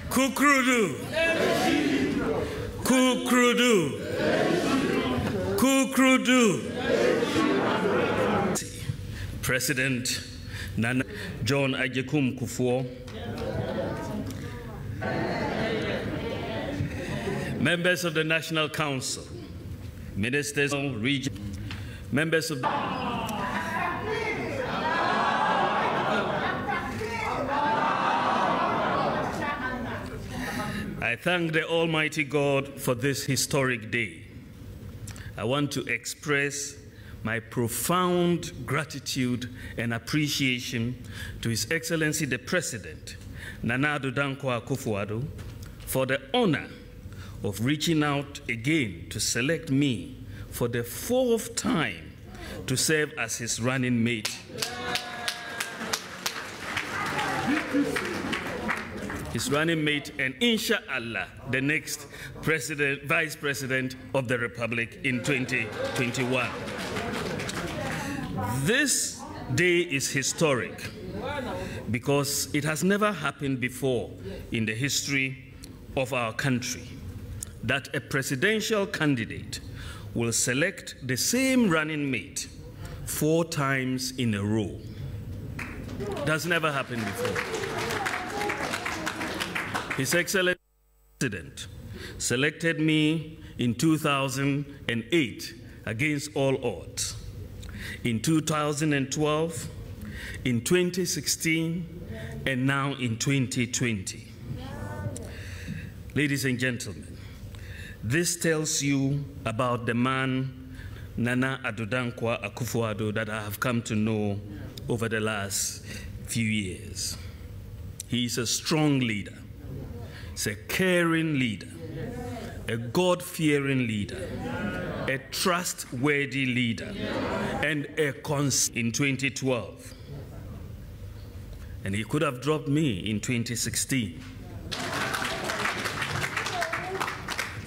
Kukrudu. Kukrudu. Kukrudu. President Nana John Ajekum Kufuor, members of the National Council, ministers of region, members of I thank the Almighty God for this historic day. I want to express my profound gratitude and appreciation to His Excellency the President, Nana Addo Dankwa Akufo-Addo, for the honor of reaching out again to select me for the 4th time to serve as his running mate. His running mate, and inshallah, the next president, vice president of the Republic in 2021. This day is historic because it has never happened before in the history of our country that a presidential candidate will select the same running mate 4 times in a row. That's never happened before. His Excellency the President selected me in 2008 against all odds. In 2012, in 2016, and now in 2020. Ladies and gentlemen, this tells you about the man, Nana Addo Dankwa Akufo-Addo, that I have come to know over the last few years. He is a strong leader. He's a caring leader, a God-fearing leader, a trustworthy leader, and a in 2012. And he could have dropped me in 2016.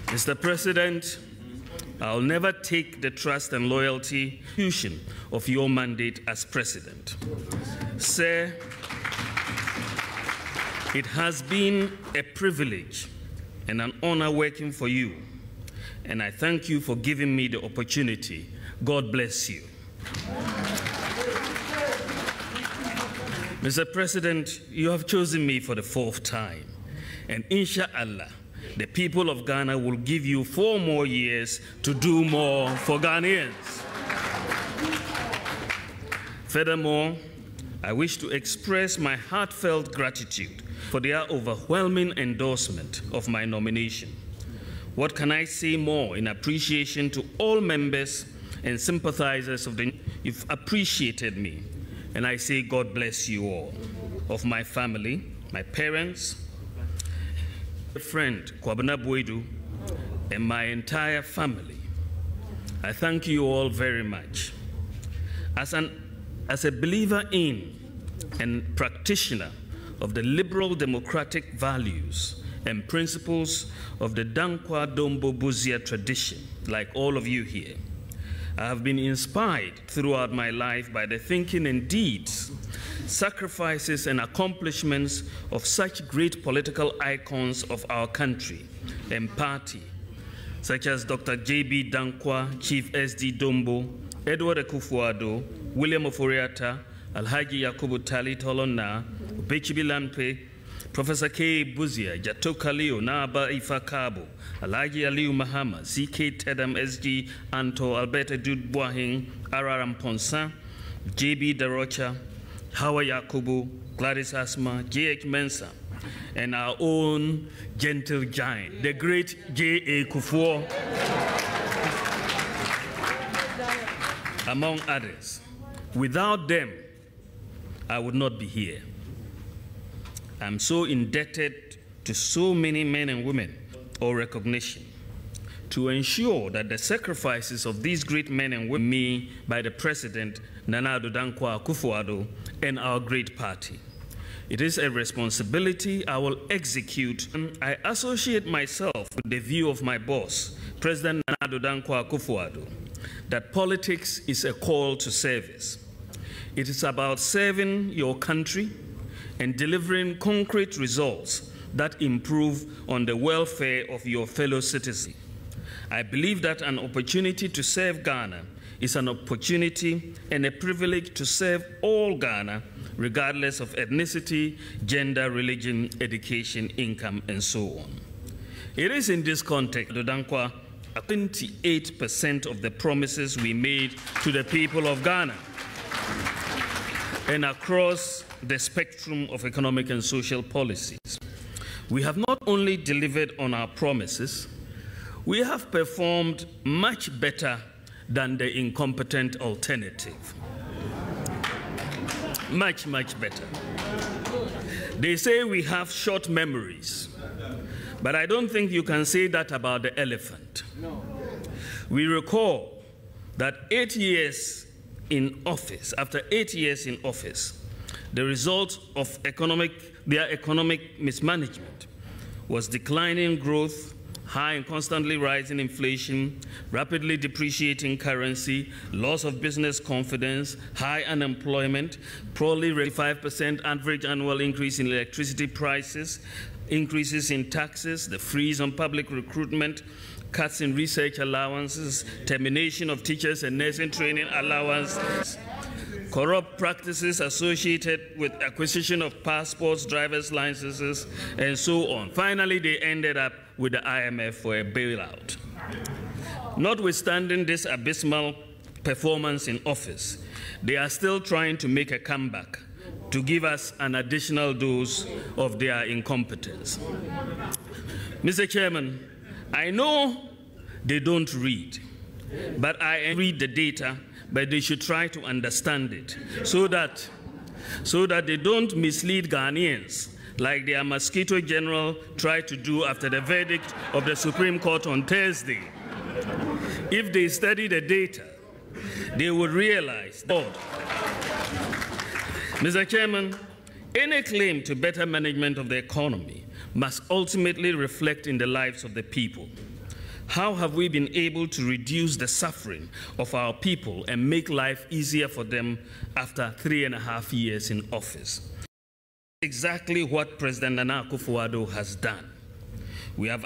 Mr. President, I'll never take the trust and loyalty of your mandate as president. Sir, it has been a privilege and an honor working for you, and I thank you for giving me the opportunity. God bless you. Mr. President, you have chosen me for the 4th time, and inshallah, the people of Ghana will give you 4 more years to do more for Ghanaians. Furthermore, I wish to express my heartfelt gratitude for their overwhelming endorsement of my nomination. What can I say more in appreciation to all members and sympathizers of the... You've appreciated me, and I say God bless you all. Of my family, my parents, my friend Kwabena Boydu, and my entire family, I thank you all very much. As a believer in and practitioner of the liberal democratic values and principles of the Dankwa Dombo Buzia tradition, like all of you here, I have been inspired throughout my life by the thinking and deeds, sacrifices and accomplishments of such great political icons of our country and party, such as Dr. J.B. Dankwa, Chief S.D. Dombo, Edward Akufo-Addo, William Oforiatta, Alhaji Yakubu Tali Tolona, Upechibi Lampe, Professor K. Buzia, Jato Kalio, Naba Ifa Kabo, Alhaji Aliu Mahama, C.K. Tedam, S.G. Anto, Alberta Jude Boahing, Araram Ponsa, J.B. Darocha, Hawa Yakubu, Gladys Asma, J.H. Mensah, and our own gentle giant, the great J.A. Kufuor, among others. Without them, I would not be here. I'm so indebted to so many men and women for recognition to ensure that the sacrifices of these great men and women made by the President, Nana Addo Dankwa Akufo-Addo, and our great party. It is a responsibility I will execute. I associate myself with the view of my boss, President Nana Addo Dankwa Akufo-Addo, that politics is a call to service. It is about serving your country and delivering concrete results that improve on the welfare of your fellow citizens. I believe that an opportunity to serve Ghana is an opportunity and a privilege to serve all Ghana, regardless of ethnicity, gender, religion, education, income, and so on. It is in this context, Dodankwa, 28% of the promises we made to the people of Ghana and across the spectrum of economic and social policies. We have not only delivered on our promises, we have performed much better than the incompetent alternative. Much, much better. They say we have short memories, but I don't think you can say that about the elephant. We recall that 8 years in office, after 8 years in office, the result of their economic mismanagement was declining growth, high and constantly rising inflation, rapidly depreciating currency, loss of business confidence, high unemployment, probably 5% average annual increase in electricity prices, increases in taxes, the freeze on public recruitment, cuts in research allowances, termination of teachers and nursing training allowances, corrupt practices associated with acquisition of passports, driver's licenses, and so on. Finally, they ended up with the IMF for a bailout. Notwithstanding this abysmal performance in office, they are still trying to make a comeback to give us an additional dose of their incompetence. Mr. Chairman, I know they don't read, but I read the data, but they should try to understand it so that they don't mislead Ghanaians like their mosquito general tried to do after the verdict of the Supreme Court on Thursday. If they study the data, they would realize that. Mr. Chairman, any claim to better management of the economy must ultimately reflect in the lives of the people. How have we been able to reduce the suffering of our people and make life easier for them after 3.5 years in office? Exactly what President Nana Akufo-Addo has done. We have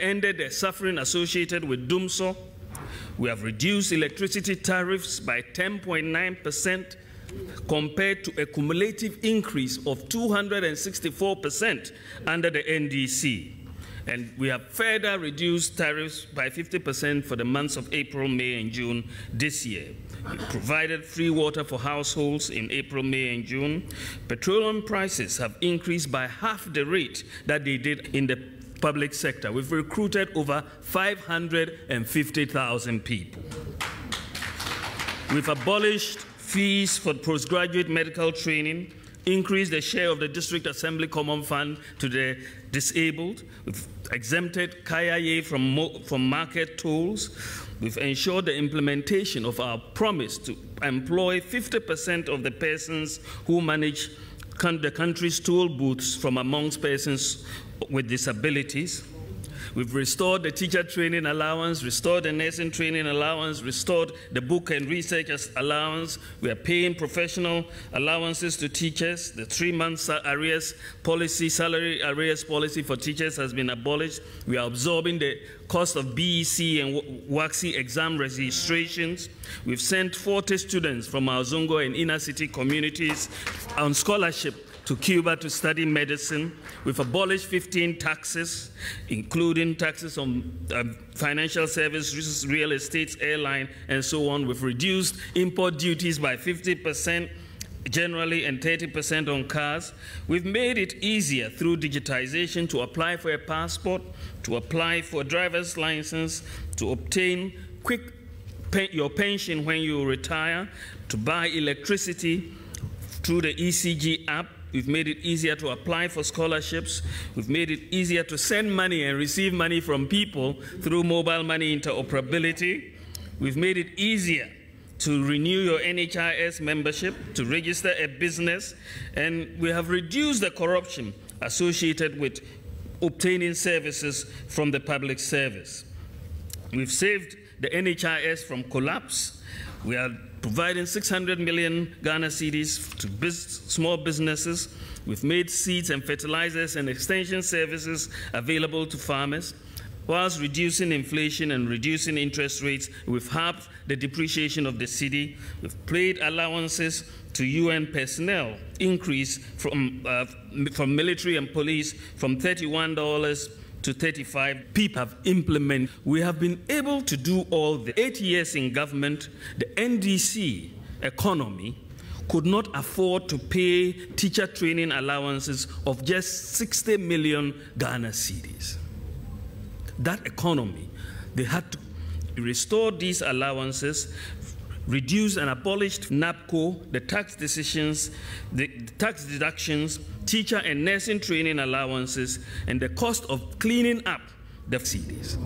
ended the suffering associated with Dumso. We have reduced electricity tariffs by 10.9% compared to a cumulative increase of 264% under the NDC. And we have further reduced tariffs by 50% for the months of April, May, and June this year. We provided free water for households in April, May, and June. Petroleum prices have increased by half the rate that they did in the public sector. We've recruited over 550,000 people. We've abolished fees for postgraduate medical training, increased the share of the District Assembly Common Fund to the disabled. We've exempted Kaya from market tolls. We've ensured the implementation of our promise to employ 50% of the persons who manage the country's toll booths from amongst persons with disabilities. We've restored the teacher training allowance, restored the nursing training allowance, restored the book and research allowance. We are paying professional allowances to teachers. The 3-month arrears policy, salary arrears policy for teachers has been abolished. We are absorbing the cost of BEC and WACSI exam registrations. We've sent 40 students from our Zongo and inner city communities on scholarship to Cuba to study medicine. We've abolished 15 taxes, including taxes on financial services, real estate, airline, and so on. We've reduced import duties by 50% generally and 30% on cars. We've made it easier through digitization to apply for a passport, to apply for a driver's license, to obtain your pension when you retire, to buy electricity through the ECG app. We've made it easier to apply for scholarships. We've made it easier to send money and receive money from people through mobile money interoperability. We've made it easier to renew your NHIS membership, to register a business, and we have reduced the corruption associated with obtaining services from the public service. We've saved the NHIS from collapse. We are providing 600 million Ghana cedis to small businesses. We've made seeds and fertilizers and extension services available to farmers. Whilst reducing inflation and reducing interest rates, we've halved the depreciation of the cedi. We've paid allowances to UN personnel, increase from military and police from $31 to $35. People have implemented. We have been able to do all the 8 years in government. The NDC economy could not afford to pay teacher training allowances of just 60 million Ghana cedis. That economy, they had to restore these allowances, reduce and abolished NAPCO, the tax decisions, the tax deductions, teacher and nursing training allowances, and the cost of cleaning up the cedis.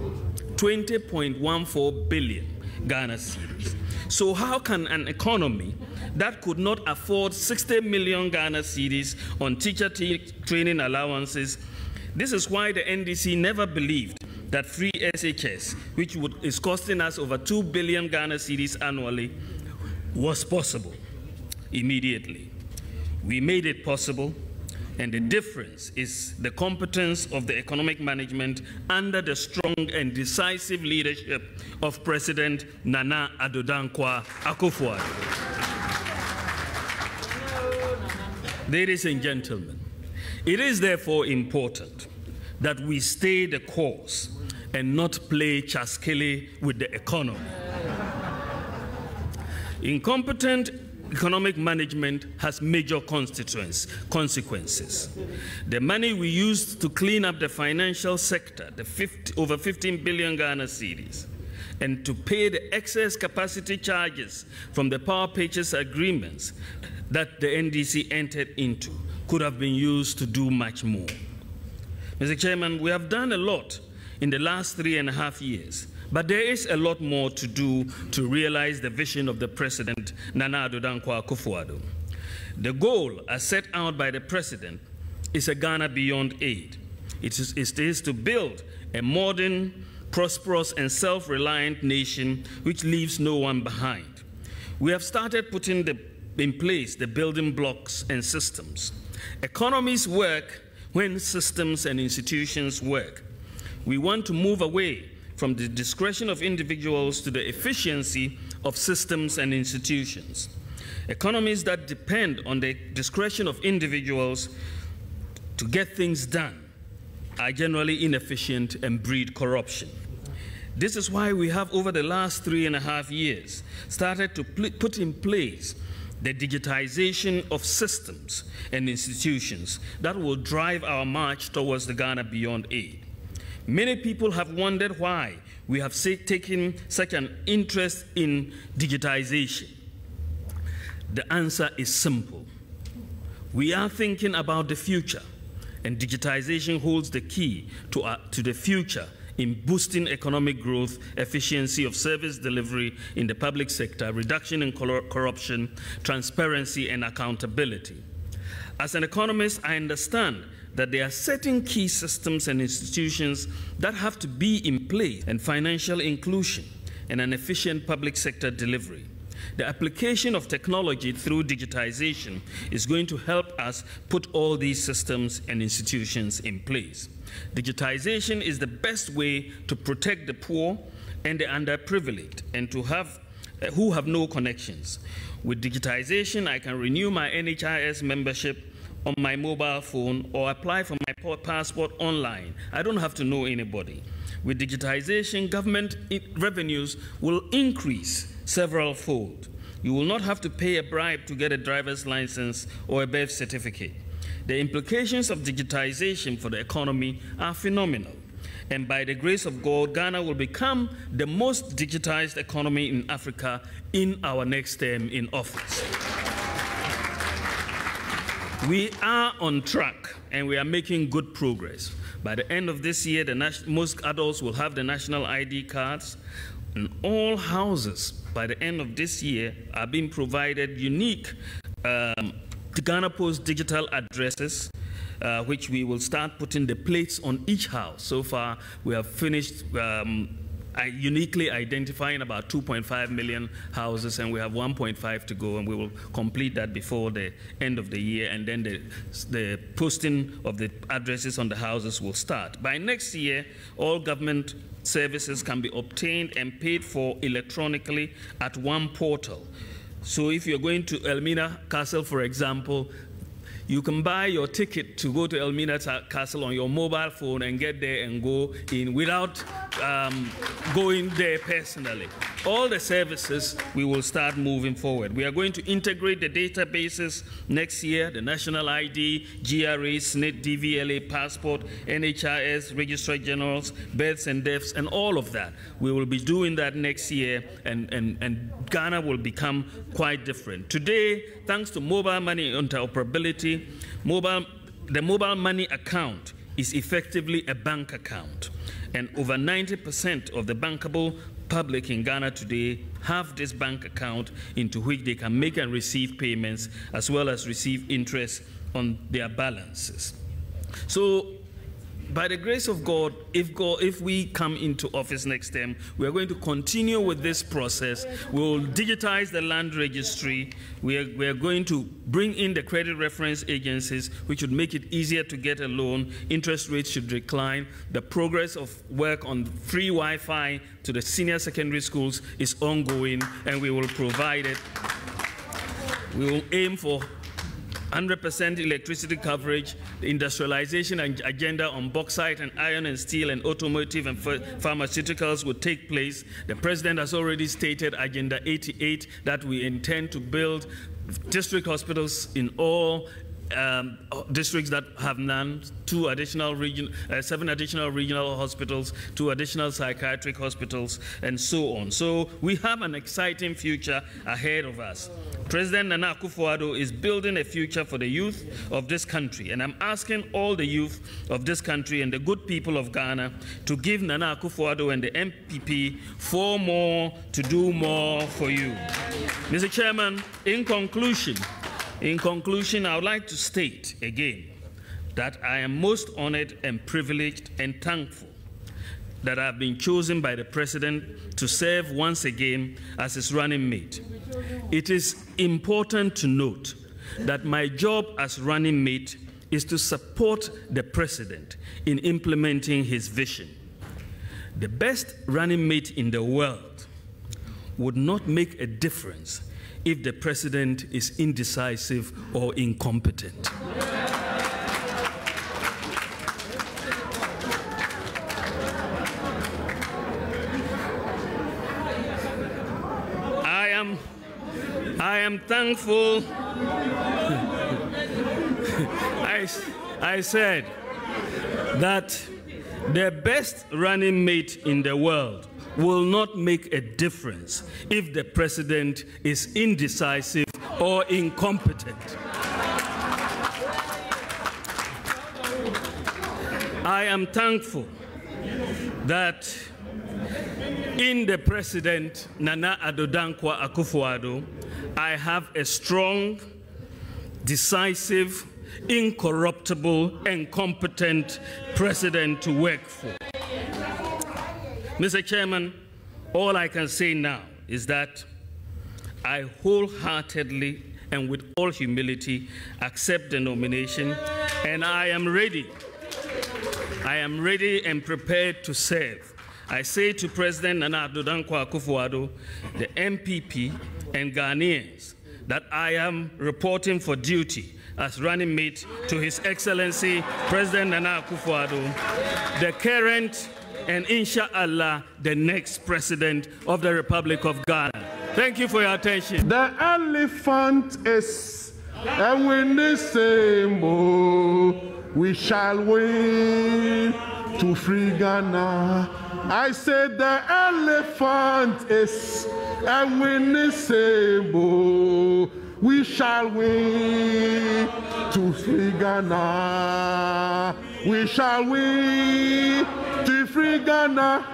20.14 billion Ghana cedis. So how can an economy that could not afford 60 million Ghana cedis on teacher training allowances? This is why the NDC never believed that free SHS, which is costing us over 2 billion Ghana cedis annually, was possible immediately. We made it possible, and the difference is the competence of the economic management under the strong and decisive leadership of President Nana Addo Dankwa Akufo-Addo. Ladies and gentlemen, it is therefore important that we stay the course and not play chaskele with the economy. Incompetent economic management has major consequences. The money we used to clean up the financial sector, over 15 billion Ghana cedis, and to pay the excess capacity charges from the power purchase agreements that the NDC entered into, could have been used to do much more. Mr. Chairman, we have done a lot in the last 3.5 years, but there is a lot more to do to realize the vision of the President, Nana Addo Dankwa Akufo-Addo. The goal, as set out by the President, is a Ghana beyond aid. It is to build a modern, prosperous, and self-reliant nation which leaves no one behind. We have started putting in place the building blocks and systems. Economies work when systems and institutions work. We want to move away from the discretion of individuals to the efficiency of systems and institutions. Economies that depend on the discretion of individuals to get things done are generally inefficient and breed corruption. This is why we have, over the last 3.5 years, started to put in place the digitization of systems and institutions that will drive our march towards the Ghana beyond aid. Many people have wondered why we have taken such an interest in digitization. The answer is simple. We are thinking about the future, and digitization holds the key to the future in boosting economic growth, efficiency of service delivery in the public sector, reduction in corruption, transparency, and accountability. As an economist, I understand that there are certain key systems and institutions that have to be in place, and financial inclusion and an efficient public sector delivery. The application of technology through digitization is going to help us put all these systems and institutions in place. Digitization is the best way to protect the poor and the underprivileged, and to who have no connections. With digitization, I can renew my NHIS membership on my mobile phone or apply for my passport online. I don't have to know anybody. With digitization, government revenues will increase several-fold. You will not have to pay a bribe to get a driver's license or a birth certificate. The implications of digitization for the economy are phenomenal. And by the grace of God, Ghana will become the most digitized economy in Africa in our next term in office. We are on track, and we are making good progress. By the end of this year, most adults will have the national ID cards, and all houses by the end of this year are being provided unique Ghana Post digital addresses, which we will start putting the plates on each house. So far, we have finished uniquely identifying about 2.5 million houses, and we have 1.5 to go, and we will complete that before the end of the year, and then the posting of the addresses on the houses will start. By next year, all government services can be obtained and paid for electronically at one portal. So if you're going to Elmina Castle, for example, you can buy your ticket to go to Elmina Castle on your mobile phone and get there and go in without going there personally. All the services, we will start moving forward. We are going to integrate the databases next year, the National ID, GRA, SNIT, DVLA, Passport, NHIS, Registrar Generals, births and deaths, and all of that. We will be doing that next year, and Ghana will become quite different. Today, thanks to mobile money interoperability, the mobile money account is effectively a bank account, and over 90% of the bankable public in Ghana today have this bank account into which they can make and receive payments as well as receive interest on their balances. So, by the grace of God, if we come into office next term, we are going to continue with this process. We will digitize the land registry. We are going to bring in the credit reference agencies, which would make it easier to get a loan. Interest rates should decline. The progress of work on free Wi-Fi to the senior secondary schools is ongoing, and we will provide it. We will aim for 100% electricity coverage, the industrialization agenda on bauxite and iron and steel and automotive and pharmaceuticals will take place. The president has already stated Agenda 88 that we intend to build district hospitals in all districts that have none, 7 additional regional hospitals, 2 additional psychiatric hospitals, and so on. So we have an exciting future ahead of us. President Nana Akufo-Addo is building a future for the youth of this country, and I'm asking all the youth of this country and the good people of Ghana to give Nana Akufo-Addo and the MPP 4 more to do more for you. Mr. Chairman, in conclusion, I would like to state again that I am most honored and privileged and thankful that I have been chosen by the President to serve once again as his running mate. It is important to note that my job as running mate is to support the President in implementing his vision. The best running mate in the world would not make a difference if the President is indecisive or incompetent. I am thankful. I said that the best running mate in the world will not make a difference if the President is indecisive or incompetent. I am thankful that in the President, Nana Addo Dankwa Akufo-Addo, I have a strong, decisive, incorruptible, and competent President to work for. Mr. Chairman, all I can say now is that I wholeheartedly and with all humility accept the nomination, and I am ready and prepared to serve. I say to President Nana Addo Dankwa Akufo-Addo, the MPP, and Ghanaians that I am reporting for duty as running mate to His Excellency President Nana Akufo-Addo, the current and inshallah the next President of the Republic of Ghana. Thank you for your attention. The elephant is a winning symbol. We shall win to free Ghana. I said the elephant is a winning symbol. We shall win to free Ghana. We shall win to free Ghana.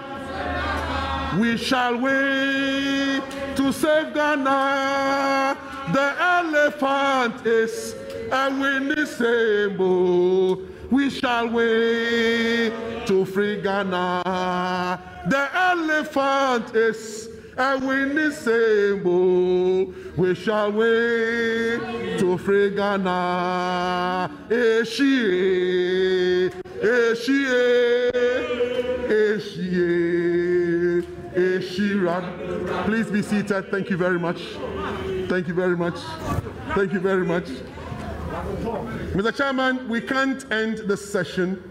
We shall win to save Ghana. The elephant is a winning symbol. We shall win to free Ghana. The elephant is a winning symbol. We shall win to free Ghana. Eshie, Eshie, Eshie, Eshira. Please be seated. Thank you very much. Thank you very much. Thank you very much. Mr. Chairman, we can't end the session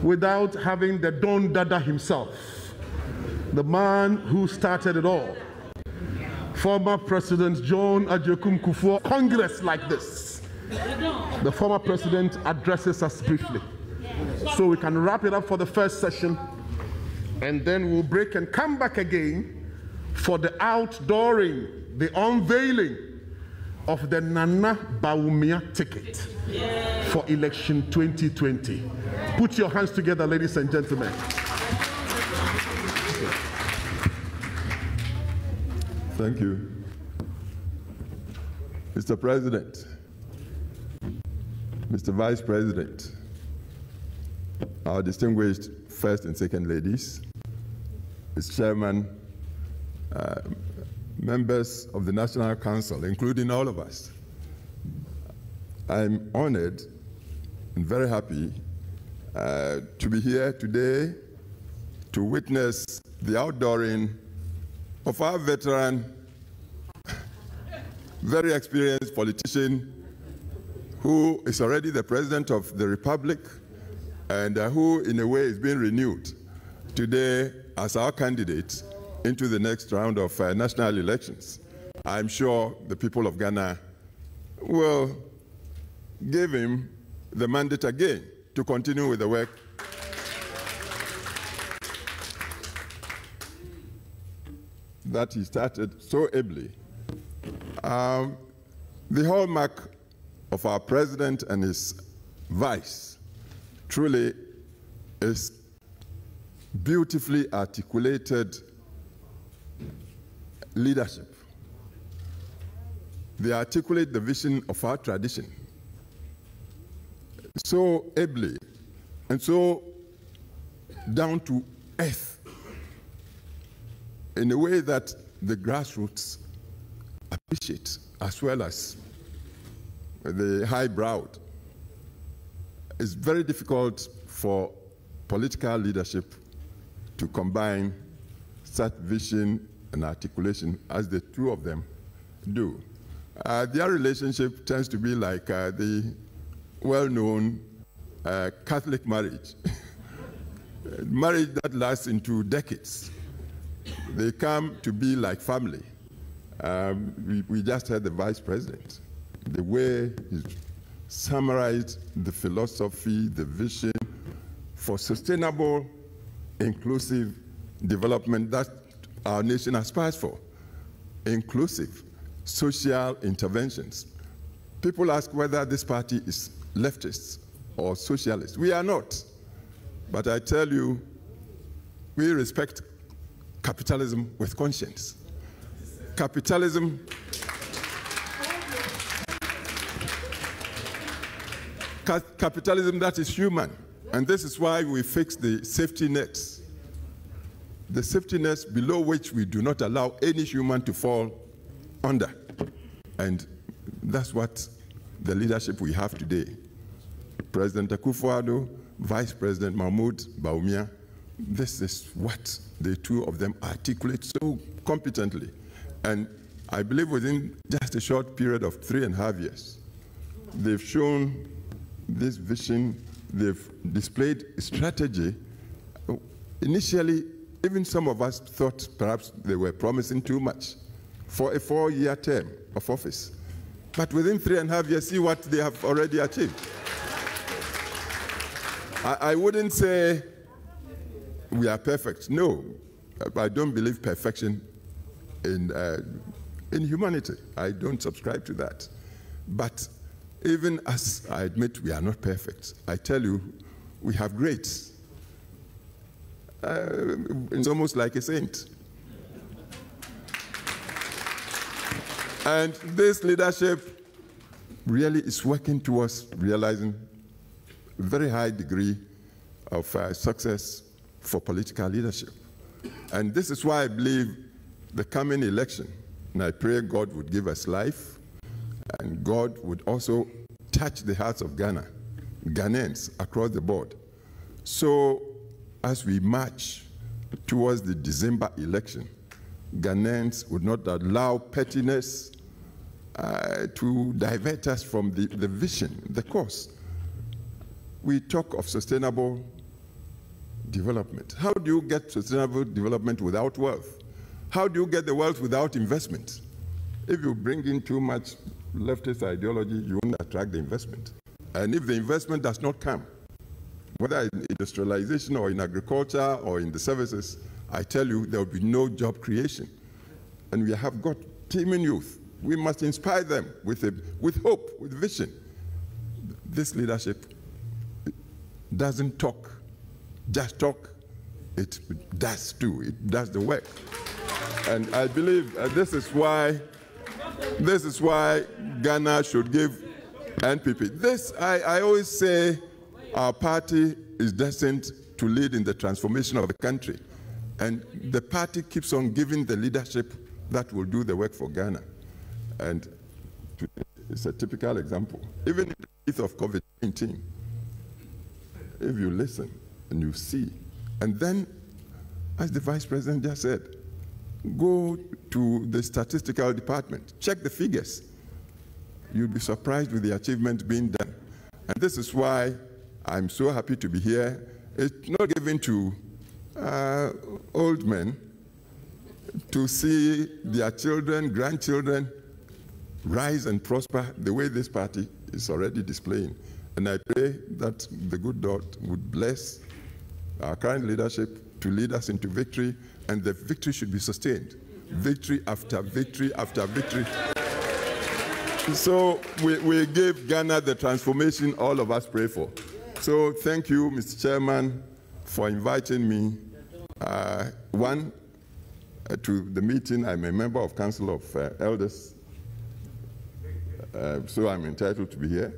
without having the Don Dada himself, the man who started it all. Former President John Ajekum Kufuor, Congress like this. The former president addresses us briefly, so we can wrap it up for the first session, and then we'll break and come back again for the outdooring, the unveiling of the Nana Bawumia ticket for election 2020. Put your hands together, ladies and gentlemen. Thank you. Mr. President, Mr. Vice President, our distinguished first and second ladies, Mr. Chairman, members of the National Council, including all of us, I'm honored and very happy to be here today to witness the outdooring of our veteran, very experienced politician who is already the President of the Republic and who, in a way, is being renewed today as our candidate into the next round of national elections. I'm sure the people of Ghana will give him the mandate again to continue with the work that he started so ably. The hallmark of our president and his vice truly is beautifully articulated leadership. They articulate the vision of our tradition so ably and so down to earth in a way that the grassroots appreciate, as well as the high-browed. It's very difficult for political leadership to combine such vision and articulation as the two of them do. Their relationship tends to be like the well-known Catholic marriage, marriage that lasts into decades. They come to be like family. We just heard the Vice President, the way he summarized the philosophy, the vision for sustainable, inclusive development that our nation aspires for. Inclusive, social interventions. People ask whether this party is leftist or socialist. We are not. But I tell you, we respect capitalism with conscience. Capitalism that is human. And this is why we fix the safety nets. The safety nets below which we do not allow any human to fall under. And that's what the leadership we have today. President Akufo-Addo, Vice President Mahmoud Bawumia, this is what the two of them articulate so competently. And I believe within just a short period of 3.5 years, they've shown this vision, they've displayed a strategy. Initially, even some of us thought perhaps they were promising too much for a 4-year term of office. But within 3.5 years, see what they have already achieved. I wouldn't say we are perfect. No, I don't believe perfection in humanity. I don't subscribe to that. But even as I admit we are not perfect, I tell you, we have greats. It's almost like a saint. And this leadership really is working towards realizing a very high degree of success for political leadership. And this is why I believe the coming election, and I pray God would give us life, and God would also touch the hearts of Ghanaians across the board. So as we march towards the December election, Ghanaians would not allow pettiness to divert us from the vision, the course. We talk of sustainable development. How do you get sustainable development without wealth? How do you get the wealth without investment? If you bring in too much leftist ideology, you won't attract the investment. And if the investment does not come, whether in industrialization or in agriculture or in the services, I tell you, there will be no job creation. And we have got teeming youth. We must inspire them with hope, with vision. This leadership doesn't just talk, it does too. It does the work. And I believe this is why Ghana should give NPP. I always say our party is destined to lead in the transformation of the country. And the party keeps on giving the leadership that will do the work for Ghana. And it's a typical example. Even in the midst of COVID-19, if you listen and you see, and then, as the Vice President just said, go to the statistical department, check the figures. You'll be surprised with the achievements being done. And this is why I'm so happy to be here. It's not given to old men to see their children, grandchildren rise and prosper the way this party is already displaying. And I pray that the good God would bless our current leadership to lead us into victory, and the victory should be sustained. Victory after victory after victory. So we give Ghana the transformation all of us pray for. So thank you, Mr. Chairman, for inviting me. To the meeting. I'm a member of Council of Elders, so I'm entitled to be here.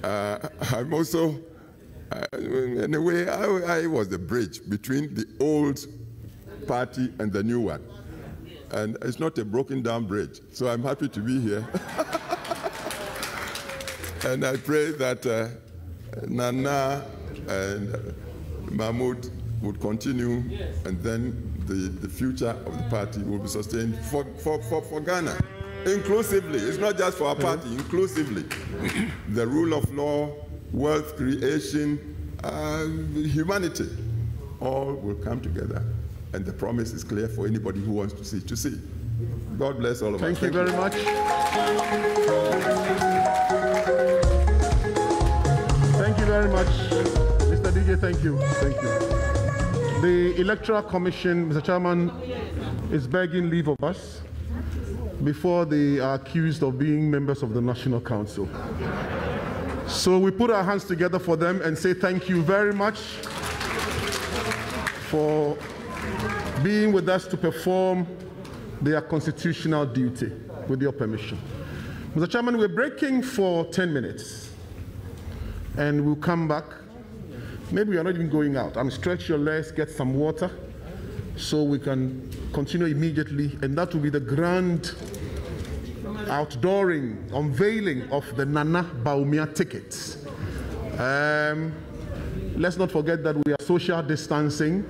I'm also, in a way, I was the bridge between the old party and the new one. And it's not a broken down bridge, so I'm happy to be here. And I pray that Nana and Mahmoud would continue, and then the future of the party will be sustained for Ghana, inclusively. It's not just for our party, inclusively. The rule of law, wealth creation, humanity, all will come together. And the promise is clear for anybody who wants to see. God bless all of us. Thank you very much. Thank you very much. Mr. DJ, thank you. Thank you. The Electoral Commission, Mr. Chairman, is begging leave of us before they are accused of being members of the National Council. So we put our hands together for them and say thank you very much for being with us to perform their constitutional duty, with your permission. Mr. Chairman, we're breaking for 10 minutes, and we'll come back. Maybe we are not even going out. Stretch your legs, get some water, so we can continue immediately, and that will be the grand outdooring, unveiling of the Nana Bawumia tickets. Let's not forget that we are social distancing,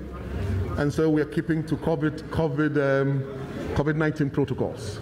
and so we are keeping to COVID-19 protocols.